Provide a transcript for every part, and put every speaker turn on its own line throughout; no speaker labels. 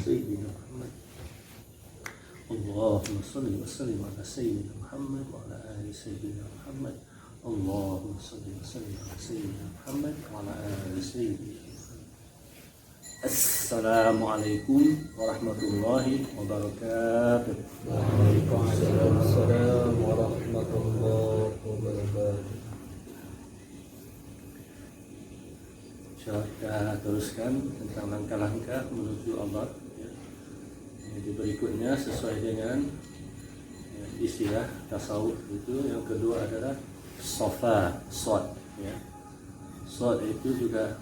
سيدنا محمد اللهم صل وسلم على سيدنا محمد وعلى آل سيدنا محمد اللهم صل وسلم على سيدنا محمد وعلى آل سيدنا محمد. Assalamualaikum warahmatullahi wabarakatuh.
Waalaikumsalam warahmatullahi wabarakatuh.
Kita teruskan tentang langkah-langkah menuju Allah. Jadi berikutnya sesuai dengan istilah tasawuf itu, yang kedua adalah sofa, sod. Sod itu juga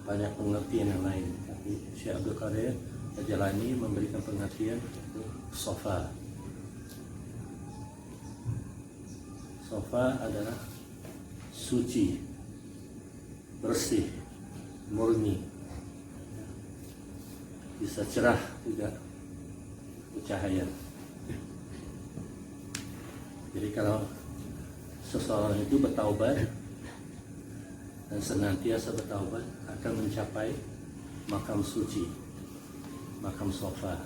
banyak pengertian yang lain, tapi Syekh Abdul Qadir Al-Jilani memberikan pengertian itu sofa. Sofa adalah suci, bersih, murni, bisa cerah juga bercahaya. Jadi kalau seseorang itu bertaubat dan senantiasa bertaubat akan mencapai makam suci, makam sofa.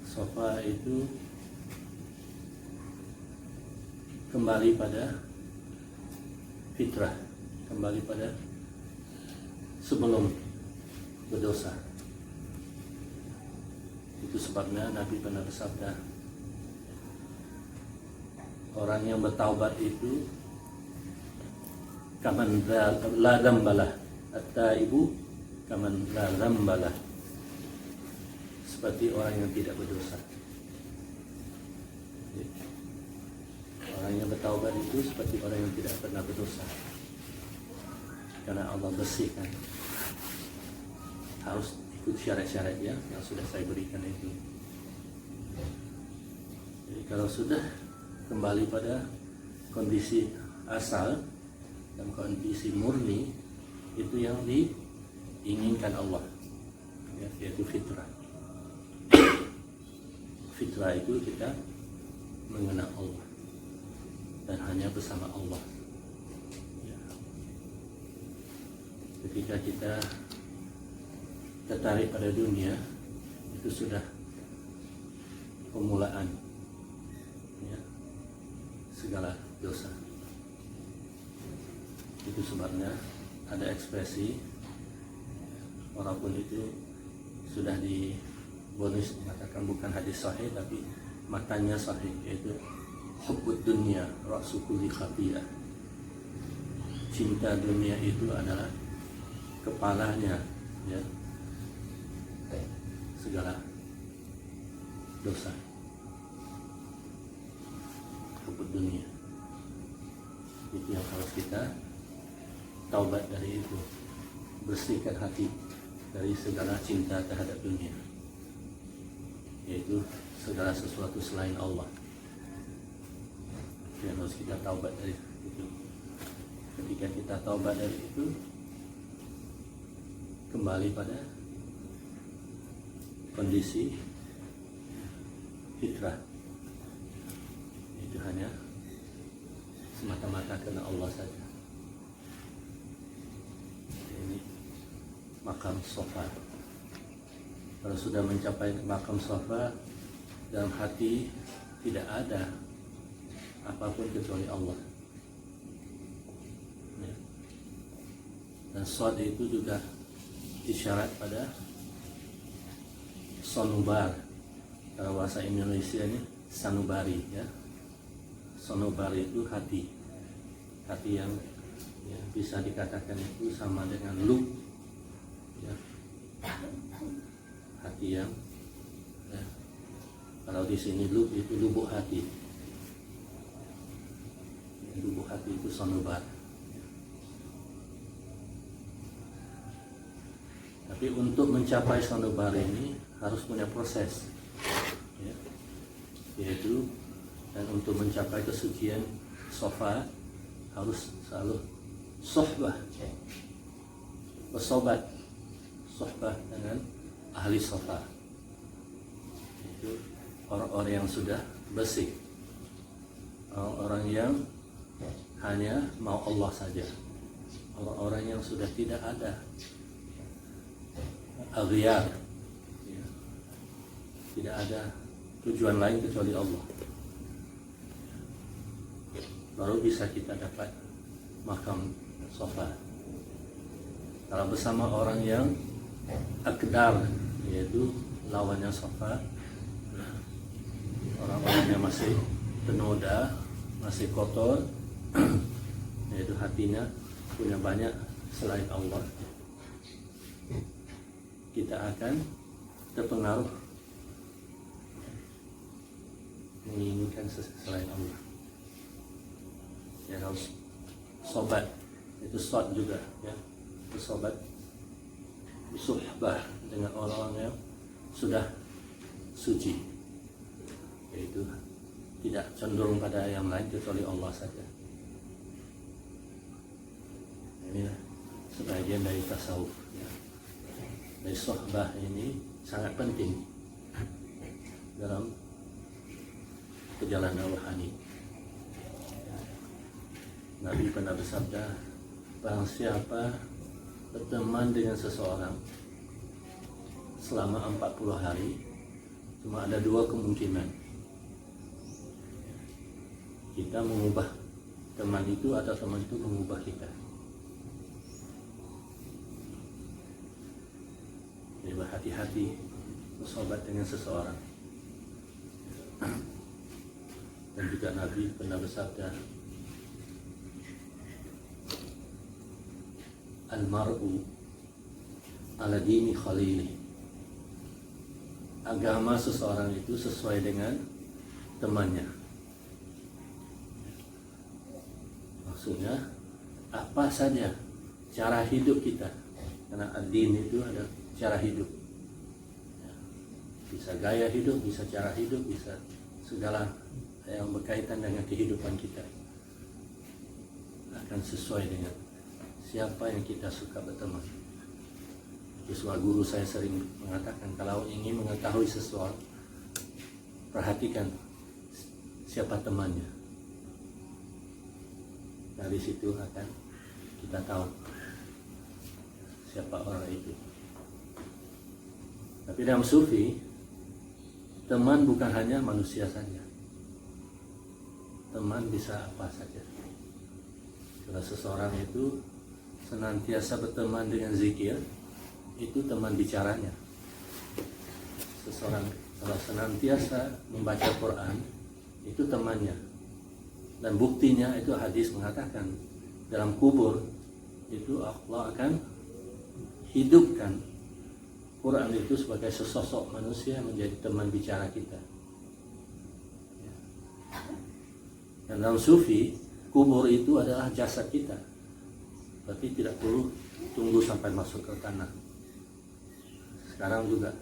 Sofa itu kembali pada fitrah, kembali pada sebelum berdosa. Itu sebabnya Nabi pernah bersabda, orang yang bertaubat itu kaman la dzambalah, at-taibu kaman la dzambalah, seperti orang yang tidak berdosa. Orang yang bertaubat itu seperti orang yang tidak pernah berdosa, karena Allah bersihkan. Harus ikut syarat-syaratnya yang sudah saya berikan itu. Jadi kalau sudah kembali pada kondisi asal dan kondisi murni, itu yang diinginkan Allah, yaitu fitrah. Fitrah itu kita mengenal Allah dan hanya bersama Allah. Ketika kita tertarik pada dunia, itu sudah permulaan segala dosa. Itu sebabnya ada ekspresi, walaupun itu sudah di bonus mengatakan bukan hadis sahih tapi matanya sahih, yaitu hubbud dunya ra'su kulli khati'ah. Cinta dunia itu adalah kepalanya segala dosa. Hubbud dunia itu yang harus kita taubat dari itu, bersihkan hati dari segala cinta terhadap dunia, yaitu segala sesuatu selain Allah. Yang harus kita taubat dari itu. Ketika kita taubat dari itu, kembali pada kondisi fitrah, itu hanya semata-mata karena Allah saja. Ini makam sofa. Kalau sudah mencapai makam sofa, dalam hati tidak ada apapun kecuali Allah. Dan sod itu juga isyarat pada sonubar. Kalau bahasa Indonesia ini sanubari, sonobari itu hati yang bisa dikatakan itu sama dengan lub, hati yang kalau di sini lub itu lubuk hati. Lubuk hati itu sonobar. Tapi untuk mencapai sonobar ini harus punya proses, yaitu, dan untuk mencapai kesucian sofa harus selalu sohbah, bersobat, sohbah dengan ahli sofa. Itu orang-orang yang sudah bersih, orang-orang yang hanya mau Allah saja, orang-orang yang sudah tidak ada aghyar, ya. Tidak ada tujuan lain kecuali Allah. Baru bisa kita dapat makam sofa. Kalau bersama orang yang akdar, yaitu lawannya sofa, orang-orang yang masih penoda, masih kotor, yaitu hatinya punya banyak selain Allah, kita akan terpengaruh menginginkan selain Allah. Ya, harus sobat, itu sod juga, ya, itu sobat, suhbah dengan orang-orang yang sudah suci, yaitu tidak cenderung pada yang lain kecuali Allah saja. Ini sebagian dari tasawuf, ya. Dari sohbah ini sangat penting dalam perjalanan rohani. Nabi pernah bersabda, barang siapa berteman dengan seseorang selama 40 hari, cuma ada 2 kemungkinan. Kita mengubah teman itu atau teman itu mengubah kita. Jadi berhati-hati bersohbat dengan seseorang. Dan juga Nabi pernah bersabda, Al-mar'u ala dini khalili. Agama seseorang itu sesuai dengan temannya. Maksudnya apa saja cara hidup kita, karena ad-din itu ada cara hidup, ya. Bisa gaya hidup, bisa cara hidup, bisa segala yang berkaitan dengan kehidupan kita akan sesuai dengan siapa yang kita suka berteman. Sebuah guru saya sering mengatakan, kalau ingin mengetahui sesuatu, perhatikan siapa temannya. Dari situ akan kita tahu siapa orang itu. Tapi dalam sufi, teman bukan hanya manusia saja. Teman bisa apa saja. Kalau seseorang itu senantiasa berteman dengan zikir, itu teman bicaranya. Seseorang kalau senantiasa membaca Quran, itu temannya. Dan buktinya itu hadis mengatakan, dalam kubur itu Allah akan hidupkan Quran itu sebagai sesosok manusia menjadi teman bicara kita. Dan dalam sufi, kubur itu adalah jasad kita. Berarti tidak perlu tunggu sampai masuk ke tanah. Sekarang juga.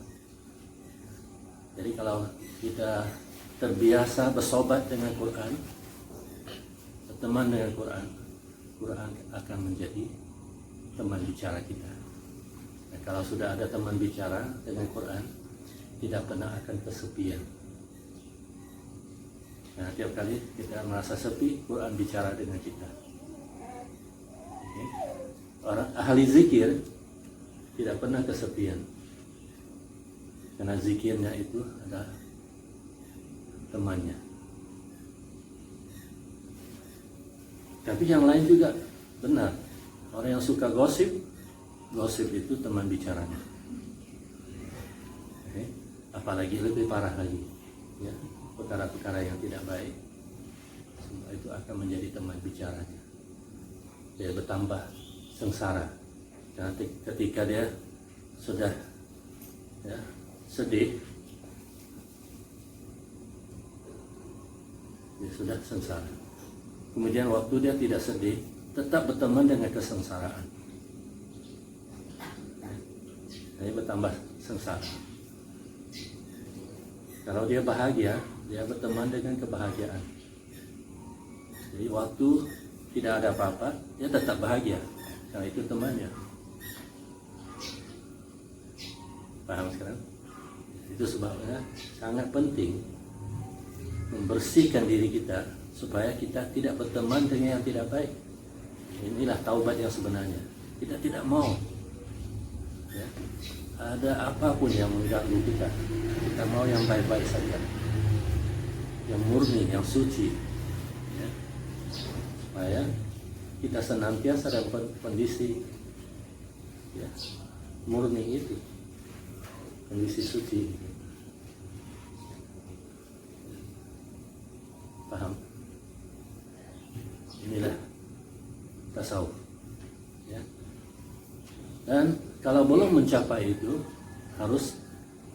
Jadi kalau kita terbiasa bersobat dengan Quran, berteman dengan Quran, Quran akan menjadi teman bicara kita. Nah, kalau sudah ada teman bicara dengan Quran, tidak pernah akan kesepian. Nah, tiap kali kita merasa sepi, Quran bicara dengan kita. Orang ahli zikir tidak pernah kesepian, karena zikirnya itu adalah temannya. Tapi yang lain juga benar. Orang yang suka gosip, gosip itu teman bicaranya. Apalagi lebih parah lagi, ya, perkara-perkara yang tidak baik, semua itu akan menjadi teman bicaranya. Dia bertambah sengsara. Karena ketika dia sudah, ya, sedih, dia sudah sengsara. Kemudian waktu dia tidak sedih, tetap berteman dengan kesengsaraan. Jadi bertambah sengsara. Kalau dia bahagia, dia berteman dengan kebahagiaan. Jadi waktu tidak ada apa-apa, dia tetap bahagia. Karena itu temannya. Paham sekarang? Itu sebabnya sangat penting membersihkan diri kita supaya kita tidak berteman dengan yang tidak baik. Inilah taubat yang sebenarnya. Kita tidak mau, ya, ada apapun yang mengganggu kita. Kita mau yang baik-baik saja, yang murni, yang suci, ya. Supaya kita senantiasa dalam kondisi ya, murni itu, kondisi suci. Paham? Inilah tasawuf. Ya. Dan kalau belum mencapai itu, harus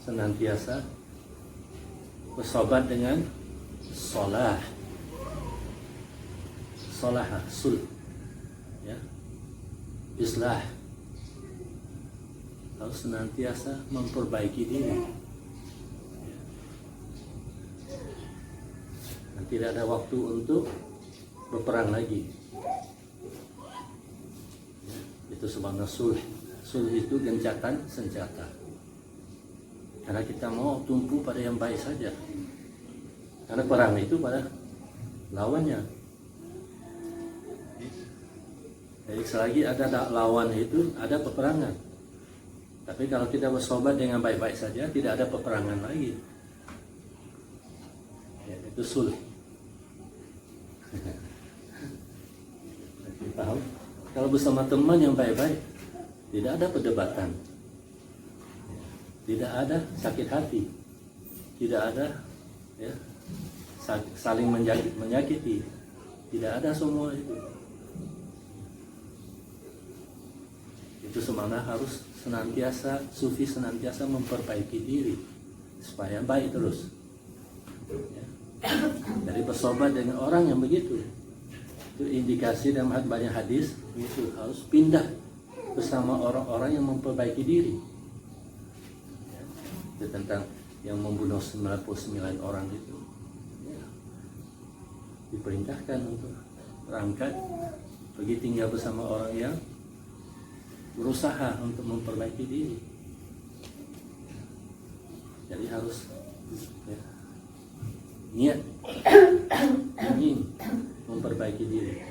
senantiasa bersobat dengan sholah, sulh, ya, islah. Harus senantiasa memperbaiki diri. Dan tidak ada waktu untuk berperang lagi. Ya, itu sebabnya sulh. Sulh itu gencatan senjata. Karena kita mau tumpu pada yang baik saja. Karena perang itu pada lawannya. Jadi selagi ada lawan itu, ada peperangan. Tapi kalau kita bersobat dengan baik-baik saja, tidak ada peperangan lagi. Ya, itu sulh. Paham? Kalau bersama teman yang baik-baik, tidak ada perdebatan, tidak ada sakit hati, tidak ada ya, saling menyakiti, tidak ada semua itu. Itu semana harus senantiasa, sufi senantiasa memperbaiki diri supaya baik terus. Ya. Jadi bersobat dengan orang yang begitu, itu indikasi dalam banyak hadis itu harus pindah bersama orang-orang yang memperbaiki diri. Ya. Itu tentang yang membunuh 99 orang itu. Ya. Diperintahkan untuk berangkat pergi tinggal bersama orang yang berusaha untuk memperbaiki diri. Jadi harus ya, niat ingin memperbaiki diri.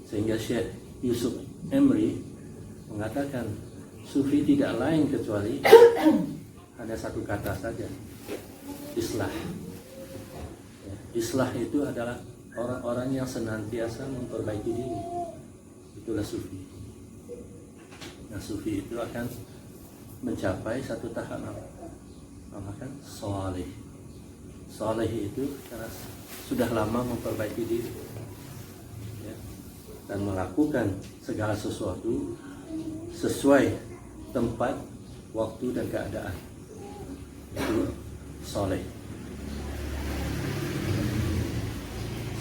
Sehingga Syekh Yusuf Emri mengatakan sufi tidak lain kecuali hanya satu kata saja, islah. Ya, islah itu adalah orang-orang yang senantiasa memperbaiki diri. Itulah sufi. Nah, sufi itu akan mencapai satu tahap namakan soleh. Soleh itu karena sudah lama memperbaiki diri, ya, dan melakukan segala sesuatu sesuai tempat, waktu dan keadaan. Itu soleh.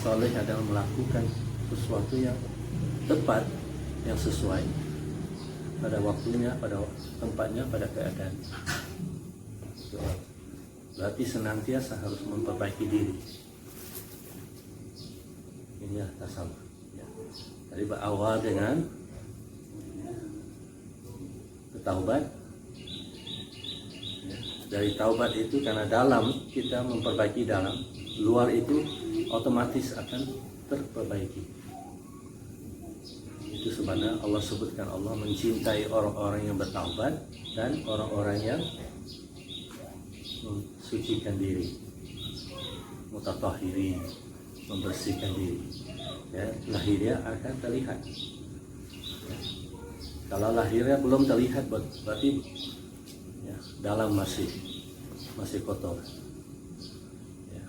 Soleh adalah melakukan sesuatu yang tepat, yang sesuai pada waktunya, pada tempatnya, pada keadaan. Berarti senantiasa harus memperbaiki diri. Ini tasawuf. Ya. Jadi berawal dengan taubat. Ya. Dari taubat itu karena dalam kita memperbaiki dalam, luar itu otomatis akan terperbaiki. Itu sebenarnya Allah sebutkan, Allah mencintai orang-orang yang bertaubat dan orang-orang yang mensucikan diri, mutatahhirin, membersihkan diri. Ya, lahirnya akan terlihat. Ya. Kalau lahirnya belum terlihat, berarti ya, dalam masih kotor. Ya.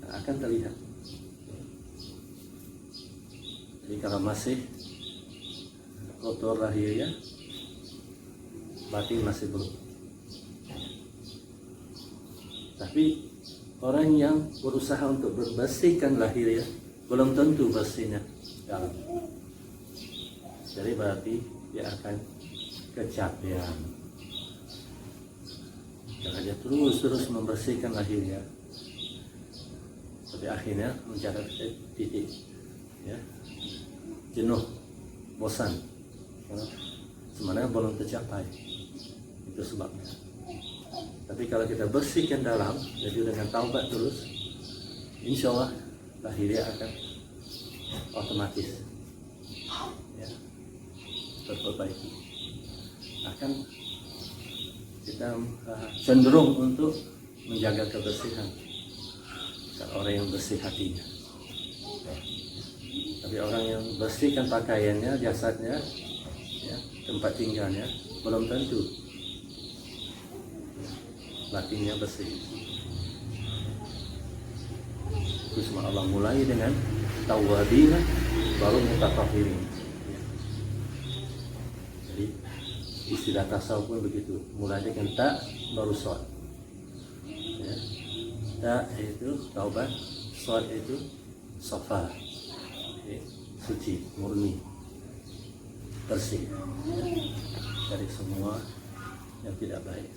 Nah, akan terlihat. Jadi kalau masih kotor lahirnya, batin masih belum. Tapi orang yang berusaha untuk membersihkan lahirnya belum tentu bersihnya dalam. Jadi berarti dia akan kecapean. Karena dia terus membersihkan lahirnya, tapi akhirnya mencapai titik, ya, jenuh, bosan, sebenarnya belum tercapai. Itu sebabnya. Tapi kalau kita bersihkan dalam, jadi dengan taubat terus, insya Allah lahirnya akan otomatis ya, terperbaiki. akan kita cenderung untuk menjaga kebersihan. Kalau orang yang bersih hatinya. Tapi orang yang bersihkan pakaiannya, jasadnya, ya, tempat tinggalnya, belum tentu batinnya bersih. Itu semua Allah mulai dengan tawwabina baru mutatahhirin. Ya. Jadi istilah tasawuf pun begitu, mulai dengan ta baru shad. Ya. Ta itu taubat, shad itu safa, ya. Suci, murni, bersih, ya. Dari semua yang tidak baik.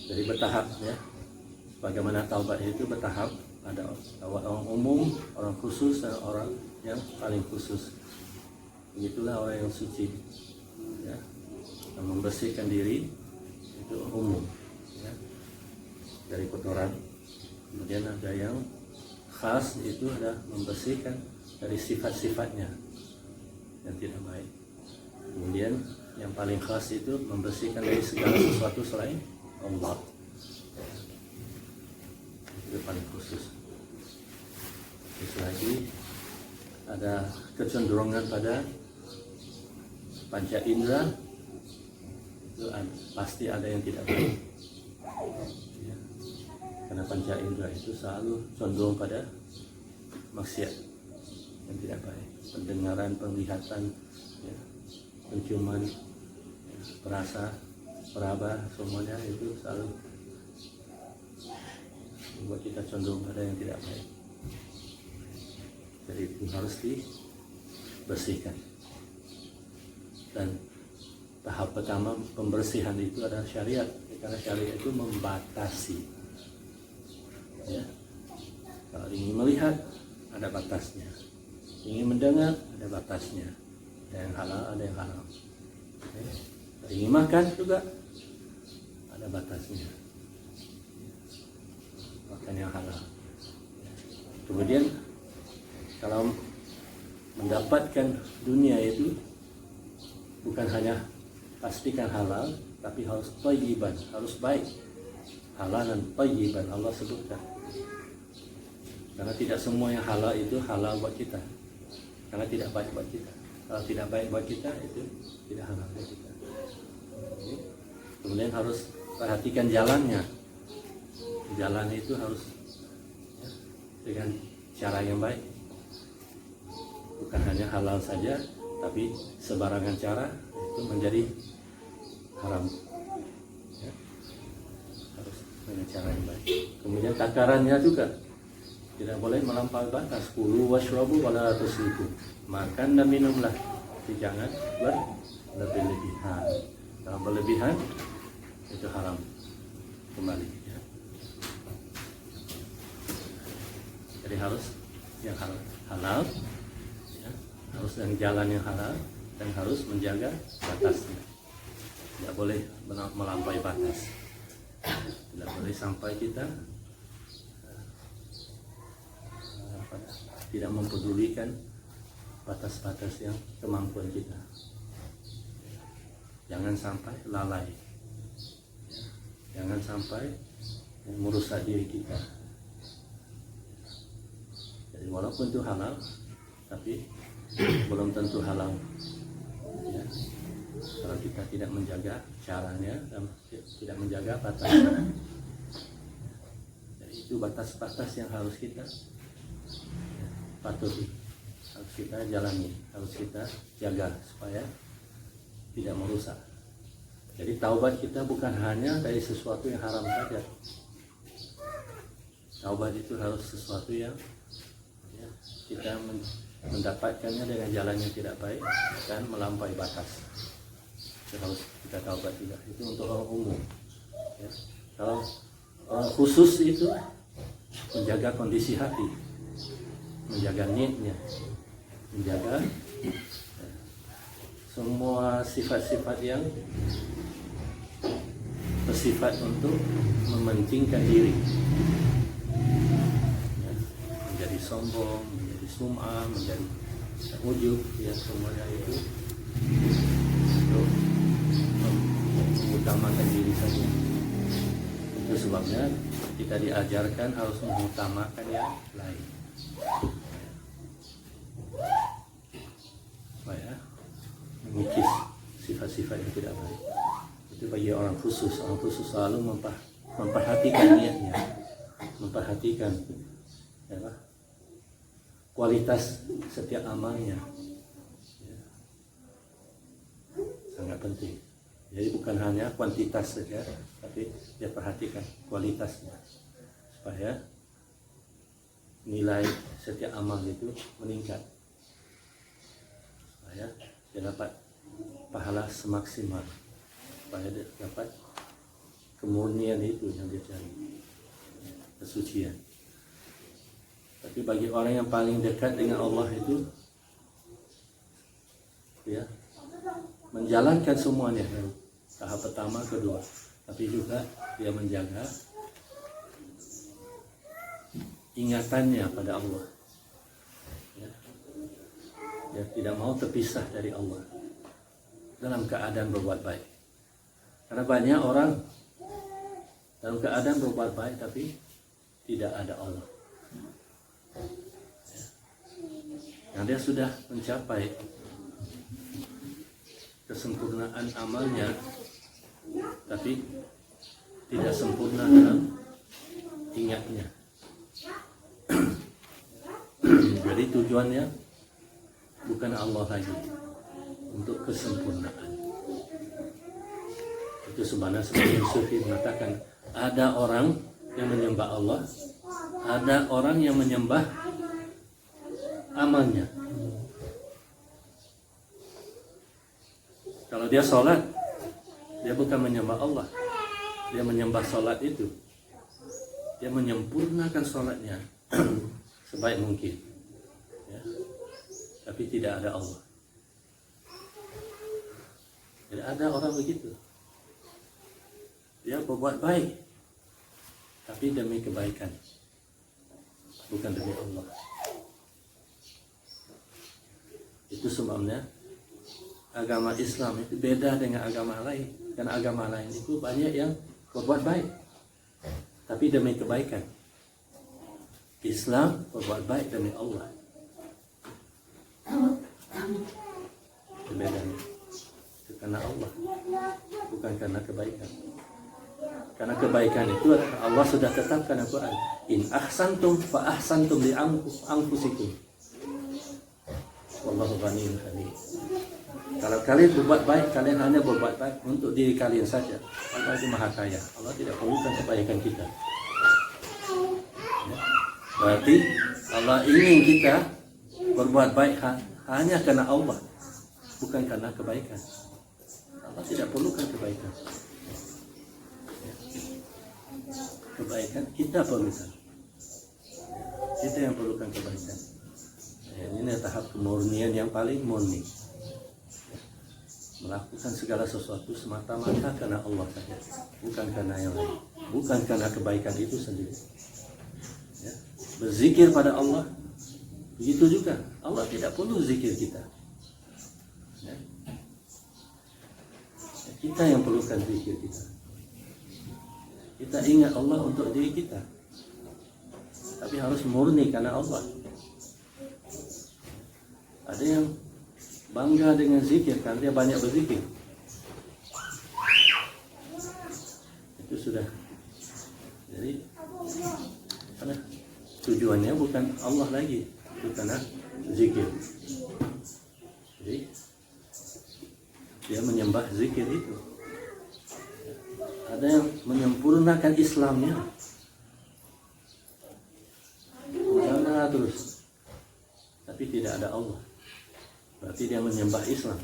Jadi bertahap, ya. Bagaimana taubat itu bertahap, ada orang umum, orang khusus, dan orang yang paling khusus. Begitulah orang yang suci, ya, yang membersihkan diri itu umum, ya, dari kotoran. Kemudian ada yang khas, itu ada membersihkan dari sifat-sifatnya yang tidak baik. Kemudian yang paling khas itu membersihkan dari segala sesuatu selain Allah. Itu paling khusus. Terus lagi ada kecenderungan pada panca indera, itu pasti ada yang tidak baik, ya. Karena panca indera itu selalu cenderung pada maksiat yang tidak baik. Pendengaran, penglihatan, ya, penciuman, ya, perasa, peraba, semuanya itu selalu membuat kita cenderung pada yang tidak baik. Jadi itu harus dibersihkan. Dan tahap pertama pembersihan itu adalah syariat, karena syariat itu membatasi. Ya. Kalau ingin melihat ada batasnya, ingin mendengar ada batasnya, ada yang halal, ada yang haram. Ya. Ingin makan juga ada batasnya, makan yang halal. Kemudian kalau mendapatkan dunia itu bukan hanya pastikan halal, tapi harus thayyiban, harus baik. Halalan thayyiban Allah sebutkan. Karena tidak semua yang halal itu halal buat kita. Karena tidak baik buat kita. Kalau tidak baik buat kita itu tidak halal buat kita. Kemudian harus perhatikan jalannya. Jalan itu harus, ya, dengan cara yang baik. Bukan hanya halal saja, tapi sembarangan cara itu menjadi haram. Ya. Harus dengan cara yang baik. Kemudian takarannya juga tidak boleh melampaui batas. Kulu washrabu wala tusrifu. Makan dan minumlah, tapi jangan berlebih-lebihan. Kalau berlebihan itu haram kembali. Ya. Jadi harus yang halal, ya, harus yang jalan yang halal, dan harus menjaga batasnya. Tidak boleh melampaui batas. Tidak boleh sampai kita tidak mempedulikan batas-batas yang kemampuan kita. Jangan sampai lalai, jangan sampai merusak diri kita. Jadi walaupun itu halal, tapi belum tentu halal, ya, kalau kita tidak menjaga caranya dan tidak menjaga batasnya. Jadi itu batas-batas yang harus kita patuhi, harus kita jalani, harus kita jaga supaya tidak merusak. Jadi taubat kita bukan hanya dari sesuatu yang haram saja. Taubat itu harus sesuatu yang, ya, kita mendapatkannya dengan jalan yang tidak baik dan melampaui batas. Itu harus kita taubat juga. Itu untuk orang umum. Ya. Kalau orang khusus itu menjaga kondisi hati, menjaga niatnya, menjaga, ya, semua sifat-sifat yang bersifat untuk mementingkan diri, ya, menjadi sombong, menjadi sum'ah, menjadi ujub, ya, semuanya itu untuk saja. Itu sebabnya kita diajarkan harus mengutamakan yang lain. Supaya mengikis sifat-sifat yang tidak baik. Itu bagi orang khusus selalu memperhatikan niatnya, memperhatikan ya, kualitas setiap amalnya, ya, sangat penting. Jadi bukan hanya kuantitas saja, tapi dia perhatikan kualitasnya supaya nilai setiap amal itu meningkat, supaya dia dapat pahala semaksimal, supaya dia dapat kemurnian itu yang dia cari, kesucian. Tapi bagi orang yang paling dekat dengan Allah itu, ya, menjalankan semuanya, tahap pertama, kedua, tapi juga dia menjaga ingatannya pada Allah. Ya. Dia tidak mau terpisah dari Allah dalam keadaan berbuat baik. Karena banyak orang dalam keadaan berbuat baik tapi tidak ada Allah. Yang dia sudah mencapai kesempurnaan amalnya, tapi tidak sempurna dalam ingatnya. Jadi tujuannya bukan Allah lagi, untuk kesempurnaan. Itu sebenarnya sebagian sufi mengatakan ada orang yang menyembah Allah, ada orang yang menyembah amalnya. Kalau dia sholat, dia bukan menyembah Allah, dia menyembah sholat itu. Dia menyempurnakan sholatnya sebaik mungkin, ya. Tapi tidak ada Allah. Tidak ada orang begitu. Dia berbuat baik, tapi demi kebaikan, bukan demi Allah. Itu sebabnya agama Islam itu beda dengan agama lain. Karena agama lain itu banyak yang berbuat baik, tapi demi kebaikan. Islam berbuat baik demi Allah. Itu bedanya. Itu karena Allah, bukan karena kebaikan. Karena kebaikan itu Allah sudah tetapkan Al-Quran. In ahsantum fa ahsantum li anfusikum. Wallahu ghaniyyun hamid. Kalau kalian berbuat baik, kalian hanya berbuat baik untuk diri kalian saja. Allah itu Maha Kaya. Allah tidak perlukan kebaikan kita. Ya. Berarti Allah ingin kita berbuat baik hanya karena Allah, bukan karena kebaikan. Allah tidak perlukan kebaikan. Ya. Kebaikan kita perlukan. Kita yang perlukan kebaikan. Ya, ini tahap kemurnian yang paling murni. Melakukan segala sesuatu semata-mata karena Allah saja, bukan karena yang lain, bukan karena kebaikan itu sendiri. Ya. Berzikir pada Allah, begitu juga. Allah tidak perlu zikir kita. Ya. Kita yang perlukan zikir kita. Kita ingat Allah untuk diri kita, tapi harus murni karena Allah. Ada yang bangga dengan zikir kan dia banyak berzikir, itu sudah. Jadi karena tujuannya bukan Allah lagi, bukan zikir. Jadi dia menyembah zikir itu. Ada yang menyempurnakan Islamnya, sana terus, tapi tidak ada Allah. Berarti dia menyembah Islam,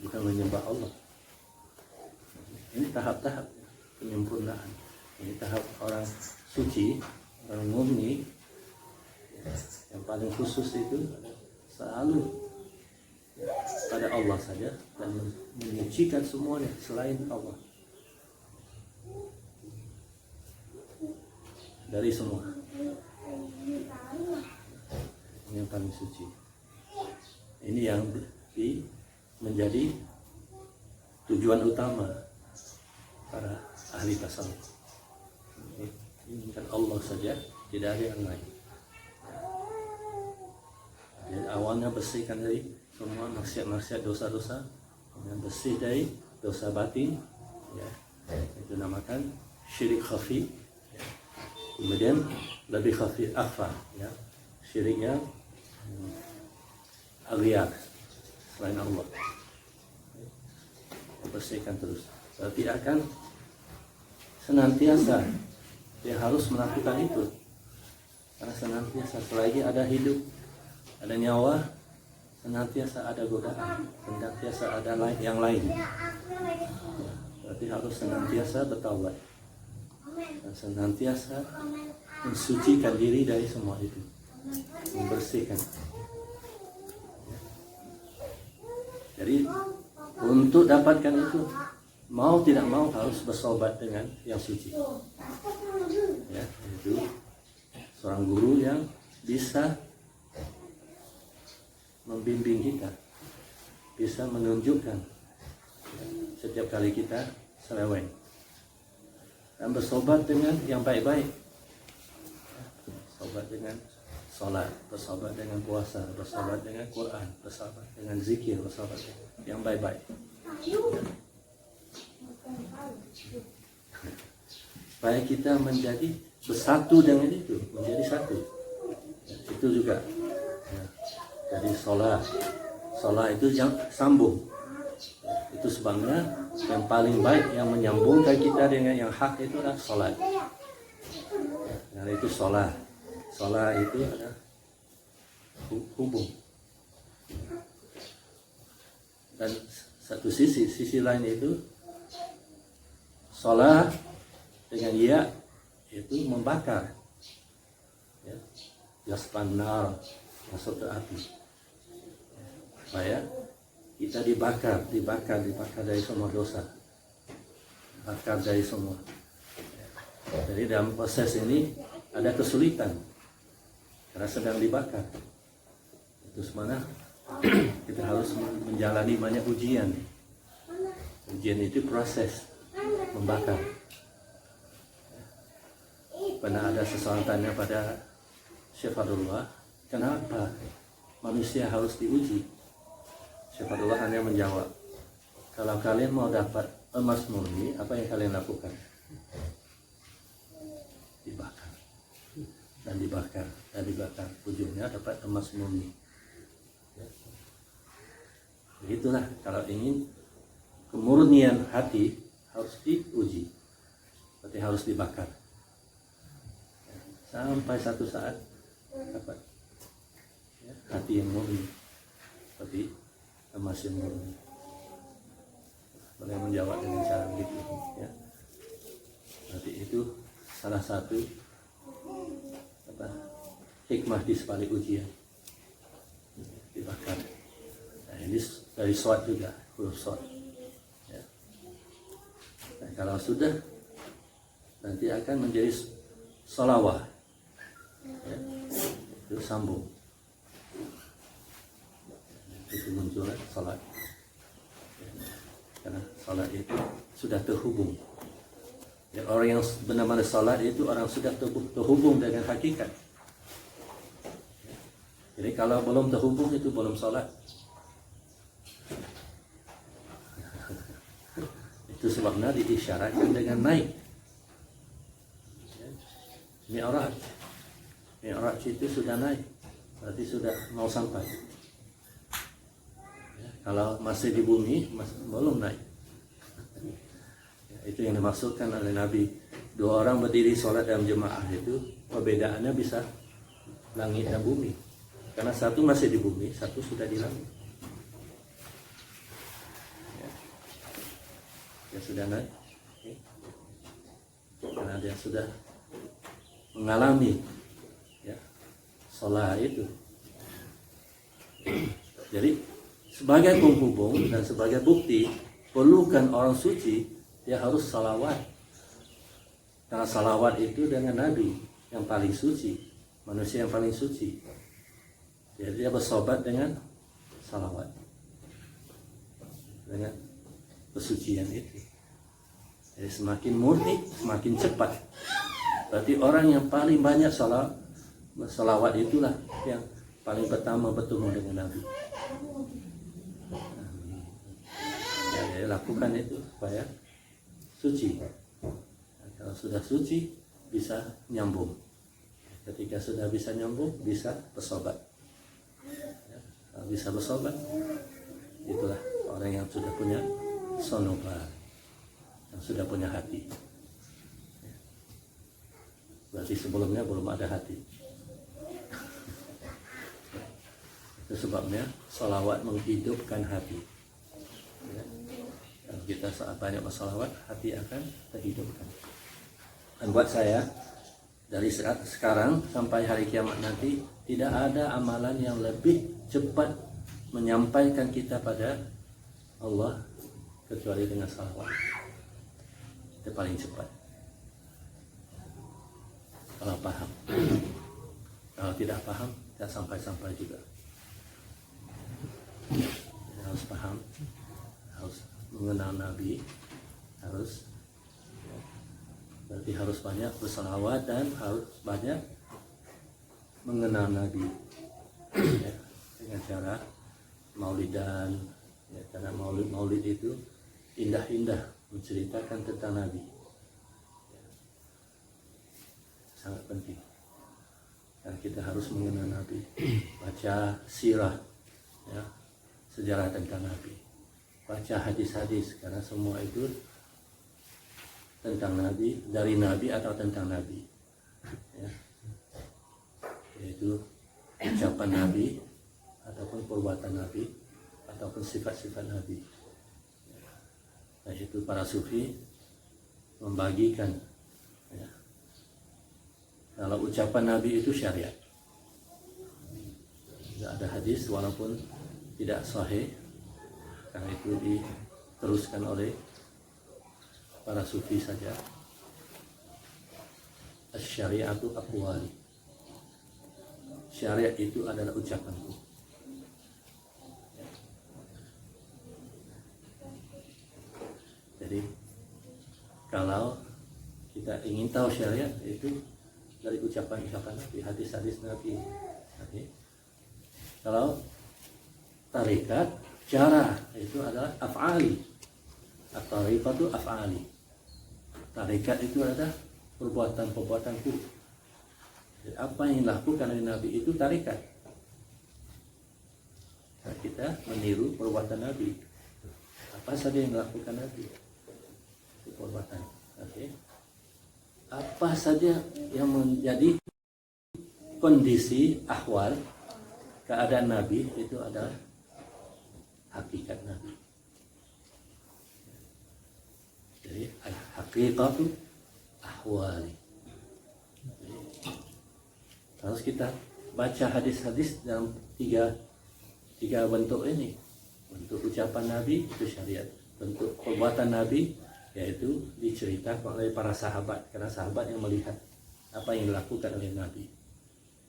bukan menyembah Allah. Ini tahap-tahap penyempurnaan. Ini tahap orang suci, orang murni. Yang paling khusus itu selalu pada Allah saja dan menyucikan semuanya selain Allah dari semua. Ini yang paling suci. Ini yang menjadi tujuan utama para ahli tasawuf. Kan Allah saja, tidak ada yang lain. Jadi awalnya bersihkan dari semua maksiat-maksiat, dosa-dosa, yang bersih dari dosa batin, ya, itu namakan syirik khafi. Ya. Kemudian lebih khafi akhfa, ya, syiriknya aghyar selain Allah. Bersihkan terus. Berarti akan senantiasa dia harus melakukan itu, karena senantiasa selagi ada hidup, ada nyawa, senantiasa ada godaan, senantiasa ada yang lain. Berarti harus senantiasa bertaubat dan senantiasa mensucikan diri dari semua itu, membersihkan. Jadi untuk dapatkan itu, mau tidak mau harus bersobat dengan yang suci. Ya, itu seorang guru yang bisa membimbing kita, bisa menunjukkan setiap kali kita seleweng, dan bersobat dengan yang baik-baik. Bersobat dengan sholat, bersobat dengan puasa, bersobat dengan Quran, bersobat dengan zikir, bersobat dengan yang baik-baik. Supaya kita menjadi bersatu dengan itu, menjadi satu. Itu juga. Ya. Jadi sholat itu yang sambung. Itu sebabnya yang paling baik yang menyambungkan kita dengan yang hak itu adalah sholat. Nah, itu sholat. Sholat itu adalah hubung. Dan satu sisi lain itu sholat dengan ya itu membakar, ya, yaspanar, masuk ke api, supaya kita dibakar dari semua dosa, bakar dari semua. Jadi dalam proses ini ada kesulitan karena sedang dibakar. Itu semana kita harus menjalani banyak ujian. Ujian itu proses membakar. Pernah ada seseorang tanya pada Syekh Fadlullah, kenapa manusia harus diuji? Syekh Fadlullah hanya menjawab, kalau kalian mau dapat emas murni, apa yang kalian lakukan? Dibakar. Dan dibakar. Ujungnya dapat emas murni. Begitulah, kalau ingin kemurnian hati harus diuji, berarti harus dibakar. Sampai satu saat dapat, ya, hati yang murni, seperti emas yang murni. Boleh menjawab dengan cara begitu, ya. Berarti itu salah satu hikmah di sebalik ujian, dibakar. Nah, ini dari shot juga, huruf shot. Ya. Nah, kalau sudah, nanti akan menjadi sholawah. Ya, itu sambung. Itu muncul salat. Ya, karena salat itu sudah terhubung. Ya, orang yang benar-benar salat itu orang sudah terhubung dengan hakikat. Ya, jadi kalau belum terhubung itu belum salat. Itu sebabnya diisyaratkan dengan naik. Mi'raj itu sudah naik, berarti sudah mau sampai. Ya, kalau masih di bumi, belum naik. Ya, itu yang dimaksudkan oleh Nabi. Dua orang berdiri sholat dalam jemaah itu, perbedaannya bisa langit dan bumi. Karena satu masih di bumi, satu sudah di langit. Ya sudah naik. Ya. Karena dia sudah mengalami, ya, sholat itu. Jadi sebagai penghubung dan sebagai bukti perlukan orang suci, dia harus salawat. Karena salawat itu dengan Nabi yang paling suci, manusia yang paling suci. Jadi dia bersobat dengan salawat, dengan kesucian itu. Jadi semakin murni, semakin cepat. Berarti orang yang paling banyak salawat itulah yang paling pertama bertemu dengan Nabi. Ya, lakukan itu supaya suci. Nah, kalau sudah suci bisa nyambung. Ketika sudah bisa nyambung bisa bersobat. Ya, kalau bisa bersobat itulah orang yang sudah punya sonoba, yang sudah punya hati. Ya. Berarti sebelumnya belum ada hati. Itu sebabnya sholawat menghidupkan hati. Ya. Kalau kita saat banyak bersolawat, hati akan terhidupkan. Dan buat saya, dari sekarang sampai hari kiamat nanti, tidak ada amalan yang lebih cepat menyampaikan kita pada Allah kecuali dengan salawat. Itu paling cepat. Kalau paham. Kalau tidak paham, tidak sampai-sampai juga. Harus paham, harus mengenal Nabi, berarti harus banyak bersalawat dan harus banyak mengenal Nabi. Ya, dengan cara maulidan, ya, karena maulid itu indah-indah menceritakan tentang Nabi. Ya, sangat penting. Dan kita harus mengenal Nabi, baca sirah, ya, sejarah tentang Nabi, baca hadis-hadis, karena semua itu tentang Nabi, dari Nabi atau tentang Nabi, ya. Yaitu ucapan Nabi ataupun perbuatan Nabi ataupun sifat-sifat Nabi. Nah, itu para sufi membagikan, ya. Kalau ucapan Nabi itu syariat, tidak ada hadis walaupun tidak sahih, karena itu diteruskan oleh para sufi saja. Asy-syari'atu aqwali. Syariat itu adalah ucapanku. Jadi kalau kita ingin tahu syariat, itu dari ucapan-ucapan Nabi, hadis-hadis Nabi. Kalau tarikat, cara itu adalah af'ali. At-tariqatu af'ali. Tarikat itu adalah perbuatan-perbuatanku. Jadi apa yang dilakukan oleh Nabi itu tarikat. Nah, kita meniru perbuatan Nabi. Apa saja yang dilakukan Nabi itu perbuatan. Okay. Apa saja yang menjadi kondisi ahwal keadaan Nabi itu adalah hakikat Nabi. Jadi hakikatu ahwali. Harus kita baca hadis-hadis dalam tiga bentuk ini. Bentuk ucapan Nabi itu syariat, bentuk perbuatan Nabi yaitu diceritakan oleh para sahabat, karena sahabat yang melihat apa yang dilakukan oleh Nabi,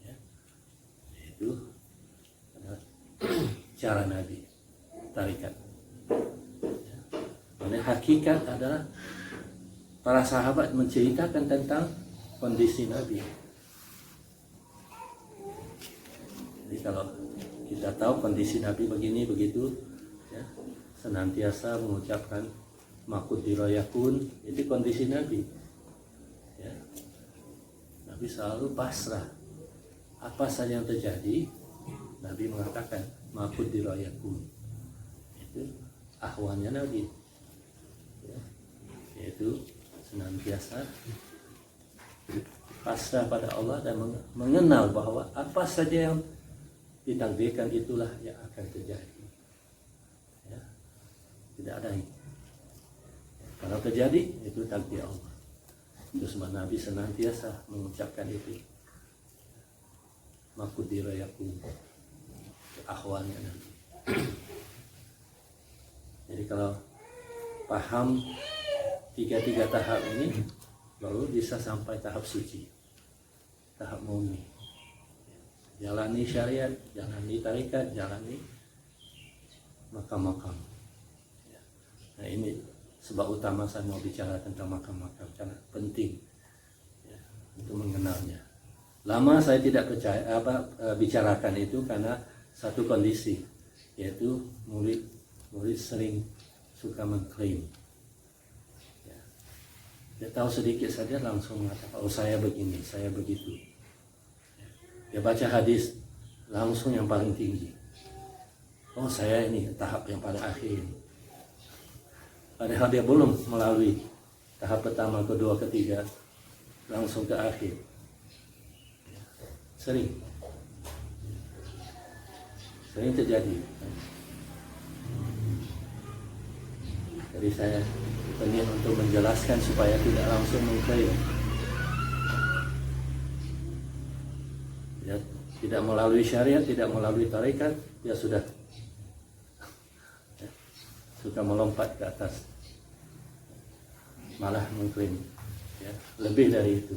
ya. Itu adalah cara Nabi, tarikat, ya. Dan hakikat adalah para sahabat menceritakan tentang kondisi Nabi. Jadi kalau kita tahu kondisi Nabi begini begitu, ya, senantiasa mengucapkan makudirayakun, itu kondisi Nabi, ya. Nabi selalu pasrah, apa saja yang terjadi Nabi mengatakan makudirayakun, itu ahwalnya Nabi, ya. Yaitu senantiasa pasrah pada Allah dan mengenal bahwa apa saja yang ditakdirkan itulah yang akan terjadi, ya. Tidak ada yang kalau terjadi itu takdir Allah. Terus Nabi senantiasa mengucapkan itu makudirayakun, ahwalnya Nabi. Jadi kalau paham tiga tahap ini, baru bisa sampai tahap suci, tahap murni. Jalani syariat, jalani tarikat, jalani makam-makam. Nah ini sebab utama saya mau bicara tentang makam-makam karena penting ya, untuk mengenalnya. Lama saya tidak bicarakan itu karena satu kondisi, yaitu murid sering suka mengklaim. Ya. Dia tahu sedikit saja langsung mengatakan, oh saya begini, saya begitu. Ya. Dia baca hadis langsung yang paling tinggi. Oh saya ini tahap yang paling akhir ini. Padahal dia belum melalui tahap pertama, kedua, ketiga, langsung ke akhir. Sering terjadi. Jadi saya ingin untuk menjelaskan supaya tidak langsung mengklaim. Ya, tidak melalui syariat, tidak melalui tarekat, ya sudah suka melompat ke atas, malah mengklaim ya, lebih dari itu.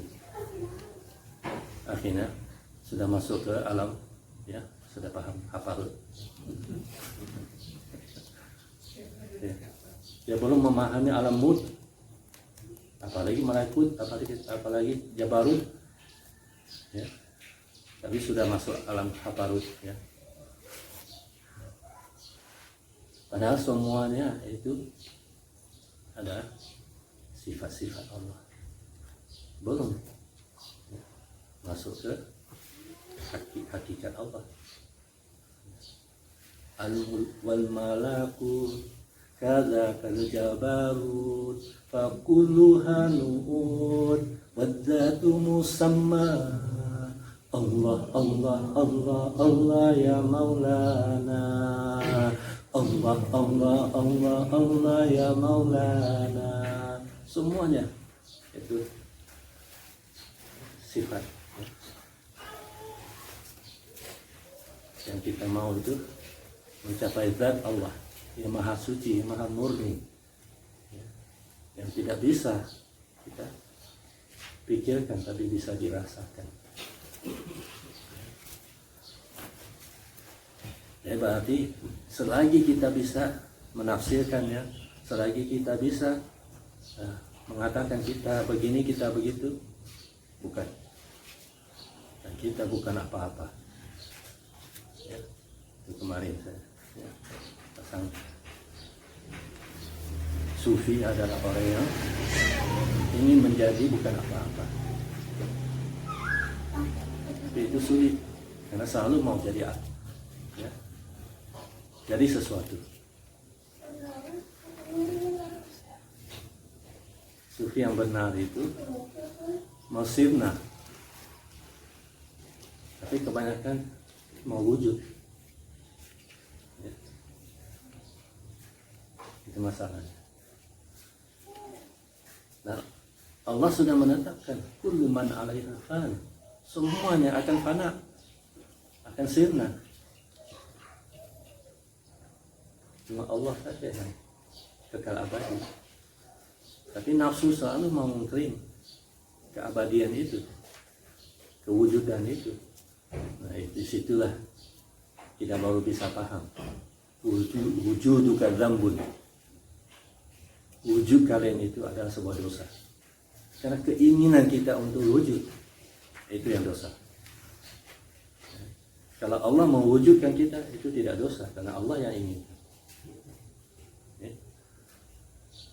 Akhirnya sudah masuk ke alam, ya sudah paham hafal. Ya. Dia belum memahami alam mud, apalagi malakut, apalagi jabarut, ya. Tapi sudah masuk alam hafarut, ya. Padahal semuanya itu adalah sifat-sifat Allah. Belum ya, masuk ke hakikat Allah. Wal malaku kadza kal jabarut fa kulluha nu'ud wadzatu musamma. Allah Allah Allah Allah ya Maulana. Allah Allah Allah Allah ya Maulana. Semuanya itu sifat yang kita mau itu mencapai zat Allah yang maha suci, yang maha murni, yang tidak bisa kita pikirkan tapi bisa dirasakan. Ya, berarti selagi kita bisa menafsirkannya, selagi kita bisa mengatakan kita begini, kita begitu, bukan. Dan kita bukan apa-apa. Ya, itu kemarin saya pasang. Sufi adalah orang yang ingin menjadi bukan apa-apa. Tapi itu sulit karena selalu mau jadi apa? Ya. Jadi sesuatu. Sufi yang benar itu mau sirna, tapi kebanyakan mau wujud. Ya. Itu masalahnya. Nah, Allah sudah menetapkan kullu man 'alaiha fan. Semuanya akan fana, akan sirna. Cuma Allah saja yang kekal abadi. Tapi nafsu selalu mau mengklaim keabadian itu, kewujudan itu. Nah, disitulah kita baru bisa paham. Wujuduka dzambun. Wujud kalian itu adalah sebuah dosa. Karena keinginan kita untuk wujud itu yang dosa. Kalau Allah mewujudkan kita itu tidak dosa karena Allah yang ingin.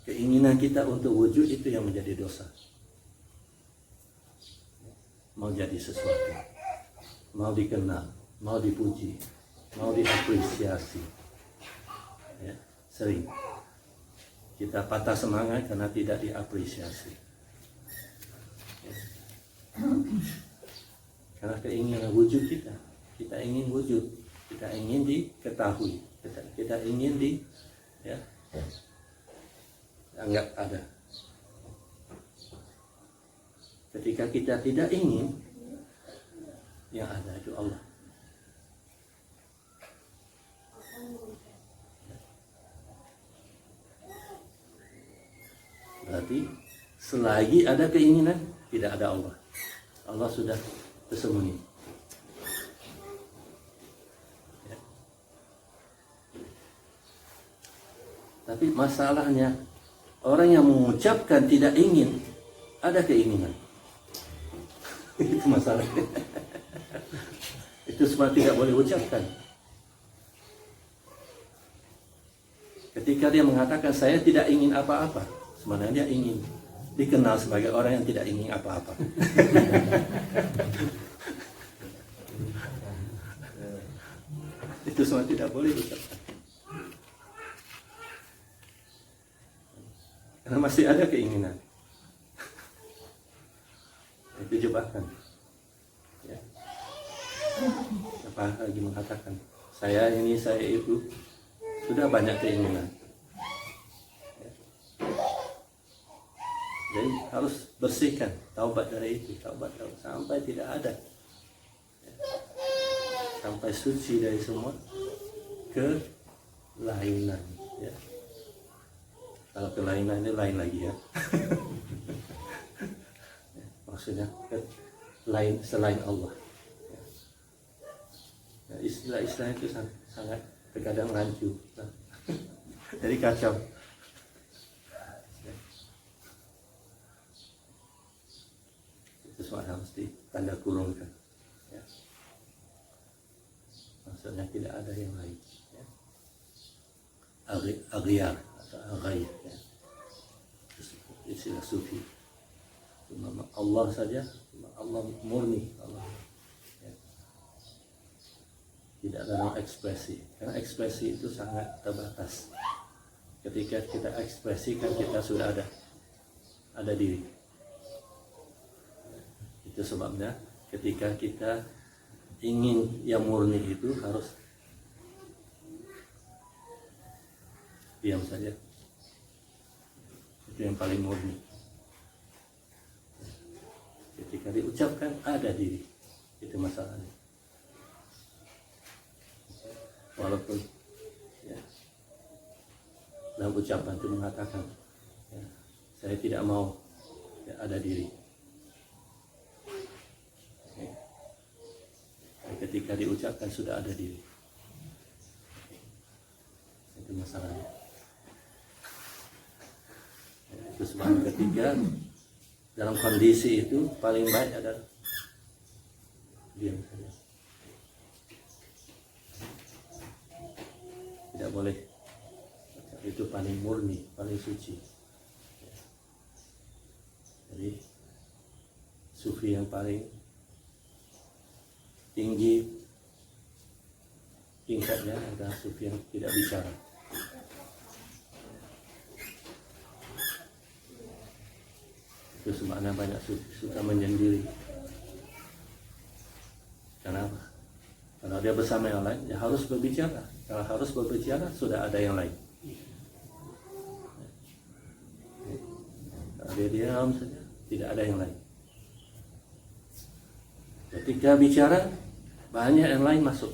Keinginan kita untuk wujud itu yang menjadi dosa. Mau jadi sesuatu, mau dikenal, mau dipuji, mau diapresiasi. Ya, sering kita patah semangat karena tidak diapresiasi. Ya. Karena keinginan wujud kita ingin wujud, kita ingin diketahui, kita ingin anggap ada. Ketika kita tidak ingin, yang ada itu Allah. Berarti selagi ada keinginan, tidak ada Allah. Allah sudah tersembunyi. Ya. Tapi masalahnya Orang yang mengucapkan tidak ingin, ada keinginan. Itu masalahnya. Itu semua tidak boleh ucapkan. Ketika dia mengatakan saya tidak ingin apa-apa, sebenarnya dia ingin dikenal sebagai orang yang tidak ingin apa-apa. Itu semua tidak boleh diucapkan. Karena masih ada keinginan. Itu jebakan. Ya. Apa lagi mengatakan saya ini, saya itu, sudah banyak keinginan. Ya. Jadi harus bersihkan, taubat dari itu, taubat sampai tidak ada. Ya. Sampai suci dari semua kelainan. Ya. Kalau kelainan ini lain lagi ya. Maksudnya lain selain Allah. Ya, istilah-istilah itu sangat terkadang rancu. Jadi kacau. Itu semua harus ditanda kurungkan. Ya. Maksudnya tidak ada yang lain. Ya. Aghyar atau aghair. Ya. Istilah sufi. Cuma Allah saja, cuma Allah murni, Allah. Ya. Tidak dalam ekspresi, karena ekspresi itu sangat terbatas. Ketika kita ekspresikan, kita sudah ada diri. Itu sebabnya ketika kita ingin yang murni itu harus diam saja. Itu yang paling murni. Ketika diucapkan ada diri, itu masalahnya. Walaupun ya, dalam ucapan itu mengatakan ya, saya tidak mau ya, ada diri. Ya. Ketika diucapkan sudah ada diri, itu masalahnya. Ya, itu sebabnya ketika dalam kondisi itu paling baik adalah diam saja. Tidak boleh. Itu paling murni, paling suci. Jadi sufi yang paling tinggi tingkatnya adalah sufi yang tidak bicara. Itu semakna banyak suka menyendiri. Kenapa? Kalau dia bersama yang lain, ya harus berbicara. Kalau harus berbicara, sudah ada yang lain. Kalau dia diam saja, tidak ada yang lain. Ketika bicara, banyak yang lain masuk.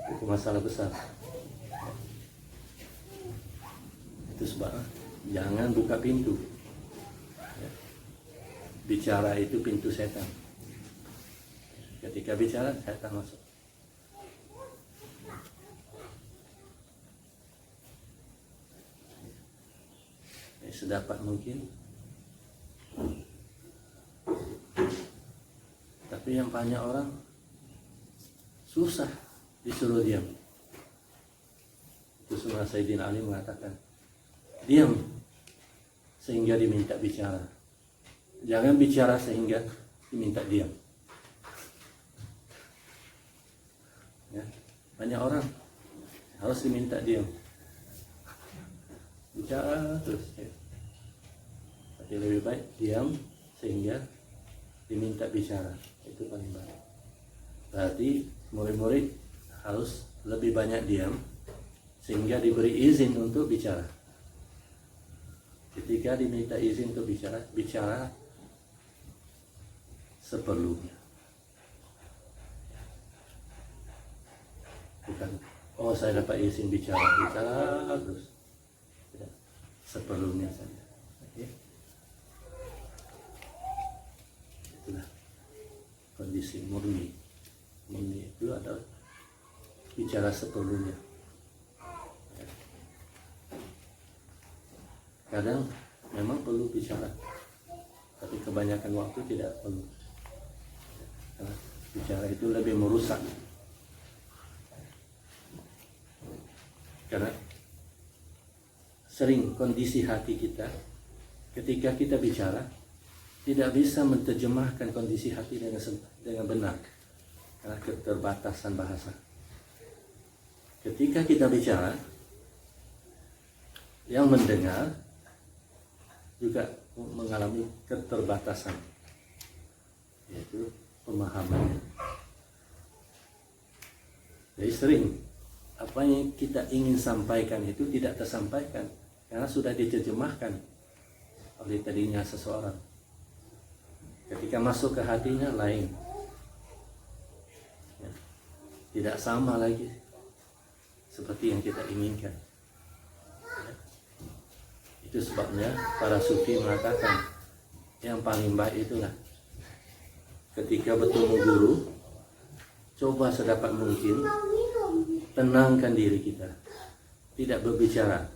Itu masalah besar. Itu sebab jangan buka pintu. Bicara itu pintu setan. Ketika bicara, setan masuk. Sedapat mungkin. Tapi yang banyak orang susah disuruh diam. Itu semua Sayyidina Ali mengatakan, diam sehingga diminta bicara. Jangan bicara sehingga diminta diam. Ya, banyak orang harus diminta diam. Bicara terus. Ya. Tapi lebih baik diam sehingga diminta bicara. Itu paling baik. Berarti murid-murid harus lebih banyak diam sehingga diberi izin untuk bicara. Ketika diminta izin untuk bicara, bicara seperlunya. Bukan, oh saya dapat izin bicara terus. Tidak, seperlunya saja. Oke. Itulah kondisi murni. Murni itu adalah bicara seperlunya. Kadang memang perlu bicara, tapi kebanyakan waktu tidak perlu. Karena bicara itu lebih merusak. Karena sering kondisi hati kita ketika kita bicara tidak bisa menerjemahkan kondisi hati dengan benar karena keterbatasan bahasa. Ketika kita bicara, yang mendengar juga mengalami keterbatasan, yaitu pemahamannya. Jadi sering apa yang kita ingin sampaikan itu tidak tersampaikan karena sudah diterjemahkan oleh tadinya seseorang. Ketika masuk ke hatinya lain, ya, tidak sama lagi seperti yang kita inginkan. Itu sebabnya para sufi mengatakan yang paling baik itulah ketika bertemu guru, coba sedapat mungkin tenangkan diri kita, tidak berbicara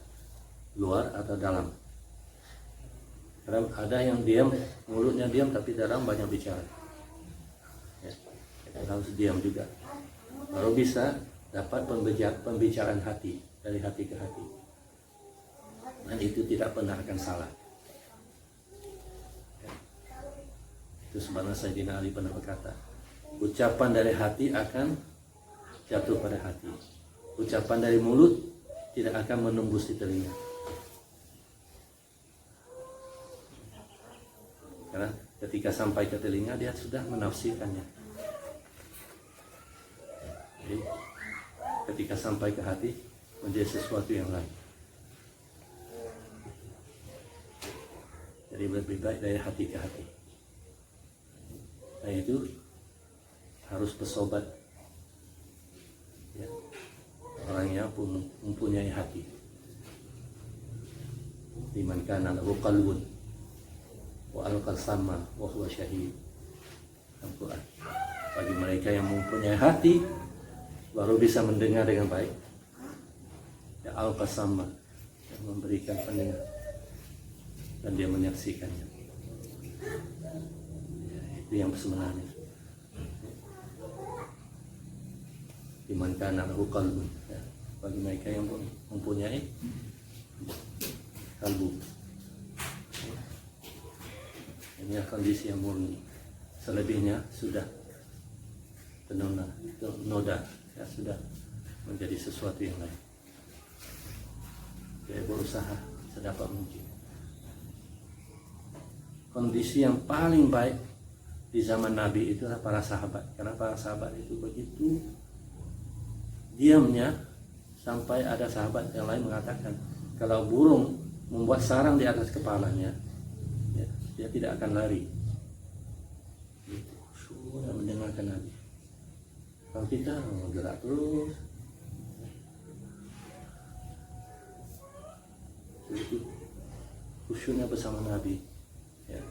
luar atau dalam. Karena ada yang diam, mulutnya diam tapi dalam banyak bicara. Ya, kita harus diam juga, baru bisa dapat pembicaraan hati, dari hati ke hati. Dan itu tidak pernah akan salah. Ya. Itu sebabnya Sayyidina Ali pernah berkata, ucapan dari hati akan jatuh pada hati. Ucapan dari mulut tidak akan menembus di telinga. Karena ketika sampai ke telinga dia sudah menafsirkannya. Jadi ketika sampai ke hati menjadi sesuatu yang lain. Jadi lebih baik dari hati ke hati. Nah itu harus bersobat, ya. Orang yang mempunyai hati. Liman kana lahu qalbun wa alqal sama wa huwa syahid. Al-Quran. Bagi mereka yang mempunyai hati baru bisa mendengar dengan baik. Ya alqal sama, yang memberikan pendengar dan dia menyaksikannya. Ya, itu yang sebenarnya. Liman kana lahu qalbun, ya. Bagi mereka yang mempunyai kalbu. Ini kondisi yang murni. Selebihnya sudah noda, ya, sudah menjadi sesuatu yang lain. Dia berusaha sedapat mungkin. Kondisi yang paling baik di zaman Nabi itu adalah para sahabat, karena para sahabat itu begitu diamnya sampai ada sahabat yang lain mengatakan kalau burung membuat sarang di atas kepalanya, ya, dia tidak akan lari. Sudah mendengarkan Nabi. Kalau kita gerak terus, itu khusyuknya bersama Nabi, ya.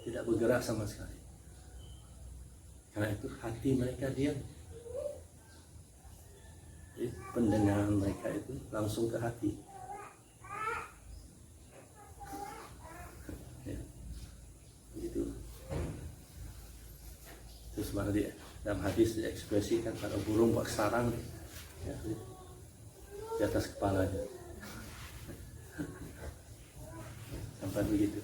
Tidak bergerak sama sekali. Karena itu hati mereka diam. Jadi pendengaran mereka itu langsung ke hati. Ya. Itu. Terus mana dia dalam hadis diekspresikan kalau burung buat sarang, ya, di atas kepalanya. Sampai begitu.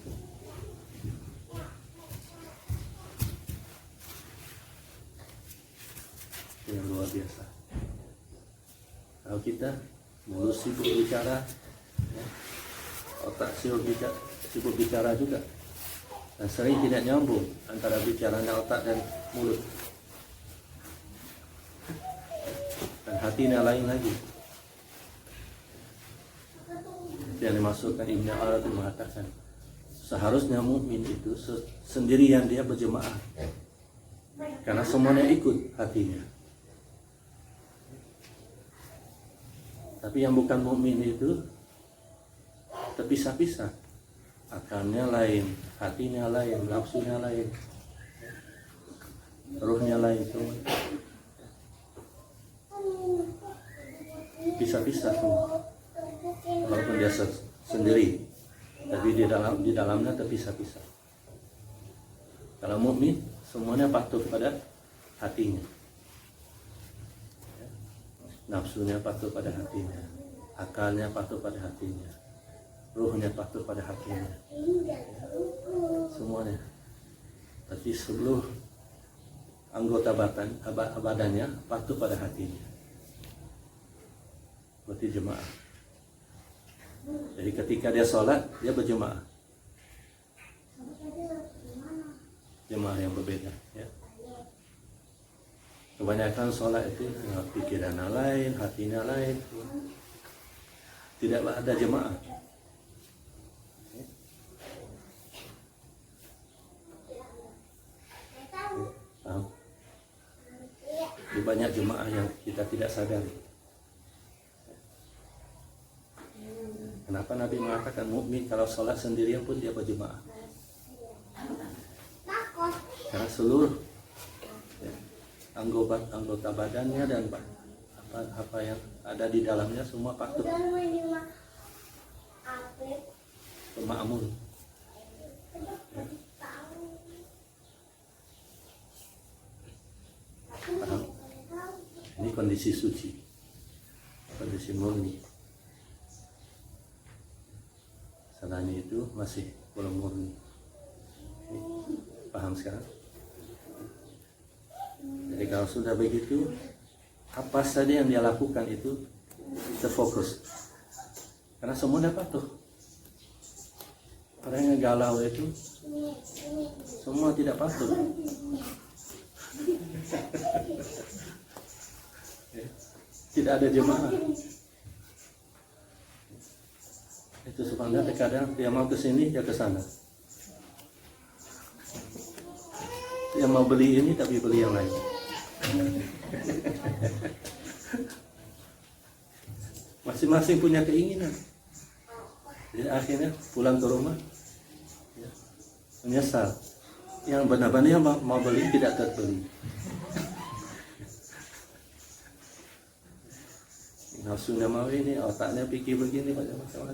Yang luar biasa. Kalau kita mulut sibuk bicara, ya, otak sibuk bicara juga, dan sering tidak nyambung antara bicara otak dan mulut, dan hatinya lain lagi. Yang dimasukkan Ibnu Arabi mengatakan seharusnya mukmin itu sendirian dia berjemaah, karena semuanya ikut hatinya. Tapi yang bukan mukmin itu terpisah-pisah, akalnya lain, hatinya lain, nafsunya lain. ruhnya lain semua. Pisah-pisah semua. Walaupun dia sendiri, tapi di dalamnya terpisah-pisah. Kalau mukmin semuanya patuh pada hatinya, nafsunya patuh pada hatinya, akalnya patuh pada hatinya, ruhnya patuh pada hatinya, semuanya. Tapi seluruh anggota badannya patuh pada hatinya. Berarti jemaah. Jadi ketika dia sholat, dia berjemaah. Jemaah yang berbeda. Ya. Kebanyakan sholat itu pikirannya lain, hatinya lain. Tidak ada jemaah. Paham? Di banyak jemaah yang kita tidak sadari. Kenapa Nabi mengatakan mukmin kalau sholat sendirian pun dia berjemaah? Karena seluruh anggota badannya dan apa yang ada di dalamnya semua patuh makmum. Paham? Ini kondisi suci, kondisi murni. Salahnya itu masih belum murni. Paham sekarang? Jadi kalau sudah begitu, apa saja yang dia lakukan itu terfokus. Karena semua dia patuh. Orang yang galau itu semua tidak patuh. Tidak ada jemaah. Itu sebenarnya terkadang dia mau ke sini, dia ke sana. Dia mau beli ini tapi beli yang lain. Masing-masing punya keinginan. Jadi akhirnya pulang ke rumah menyesal. Yang benar-benar mau beli tidak terbeli. Nafsunya mau ini, otaknya pikir begini, macam-macam.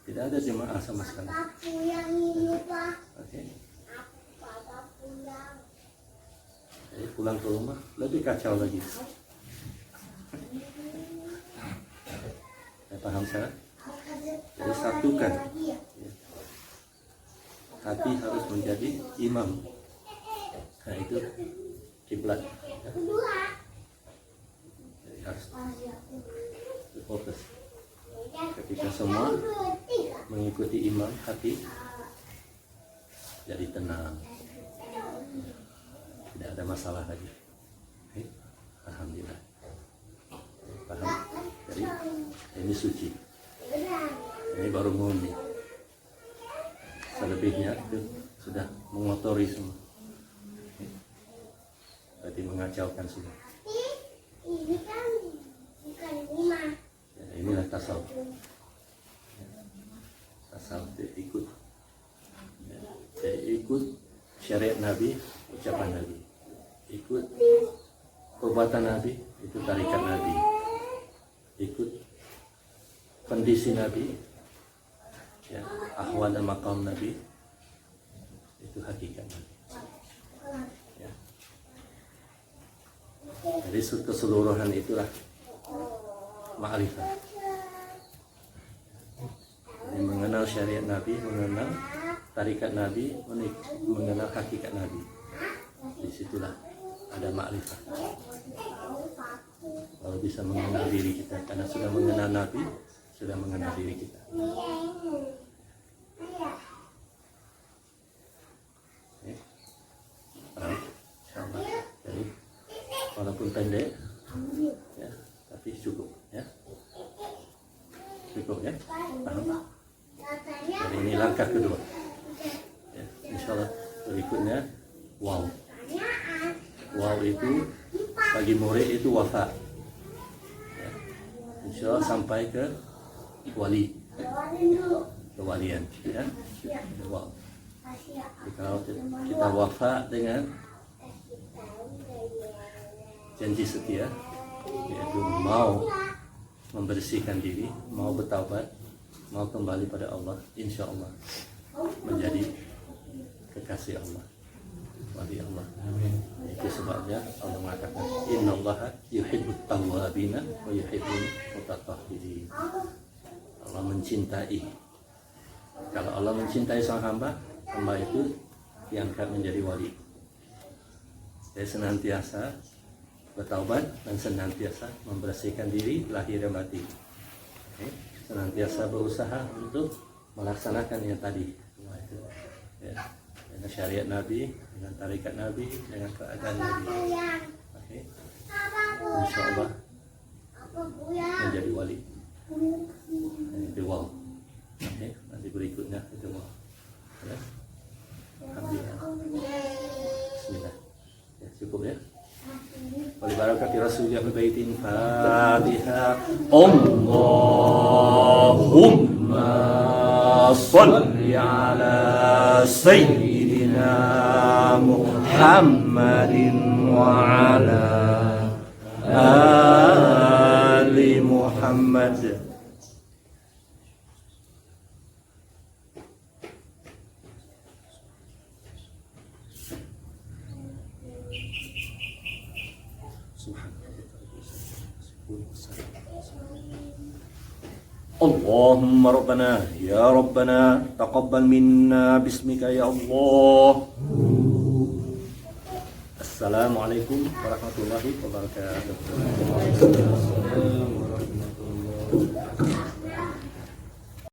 Tidak ada jemaah sama sekali. Oke. Jadi pulang ke rumah lebih kacau lagi. Paham saya? Jadi satukan. Hati harus menjadi imam. Nah itu kiblat. Jadi harus fokus. Ketika semua mengikuti imam, hati jadi tenang. Tidak ada masalah lagi. Alhamdulillah. Paham? Jadi ini suci. Ini baru murni. Selebihnya itu sudah mengotori semua. Berarti mengacaukan semua.
Ini kan bukan imam.
Ya, inilah tasawuf. Tasawuf itu ikut. Ya, jadi ikut syariat Nabi, ucapan Nabi. Ikut perbuatan Nabi, itu tarikat Nabi. Ikut kondisi Nabi, ya, ahwal dan maqam Nabi, itu hakikat Nabi. Ya. Jadi keseluruhan itulah ma'rifah. Jadi mengenal syariat Nabi, mengenal tarikat Nabi, mengenal hakikat Nabi. Disitulah ada ma'rifah. Kalau bisa mengenal diri kita, karena sudah mengenal Nabi, sudah mengenal diri kita. Insyaallah. Jadi walaupun pendek, ya, tapi cukup, ya. Cukup, ya. Paham? Jadi ini langkah kedua. Ya, insyaallah berikutnya wow. Wow itu bagi murid itu wafa. Ya. Insyaallah sampai ke wali, kewalian, ya. Wow. Kalau kita wafa dengan janji setia, yaitu mau membersihkan diri, mau bertaubat, mau kembali pada Allah, insya Allah menjadi kekasih Allah, wali Allah. Itu sebabnya Allah mengatakan innallaha yuhibbut tawwabina wa yuhibbul mutatahhirin. Allah mencintai. Kalau Allah mencintai sang hamba itu diangkat menjadi wali. Saya senantiasa bertaubat dan senantiasa membersihkan diri lahir dan batin. Senantiasa berusaha untuk melaksanakan yang tadi. Ya. Dengan syariat Nabi, dengan tarikat Nabi, dengan keadaan Nabi. Insya Allah menjadi wali. Itu wow. Nanti berikutnya itu wow. Ya. Alhamdulillah. Bismillah. Ya, cukup ya. Walibarakati Rasulillah baitin Fatihah. Allahumma shalli ala sayyidina Muhammadin wa ala ali Muhammad. Allahumma rabbana ya rabbana taqabbal minna bismika ya Allah. Assalamualaikum warahmatullahi wabarakatuh.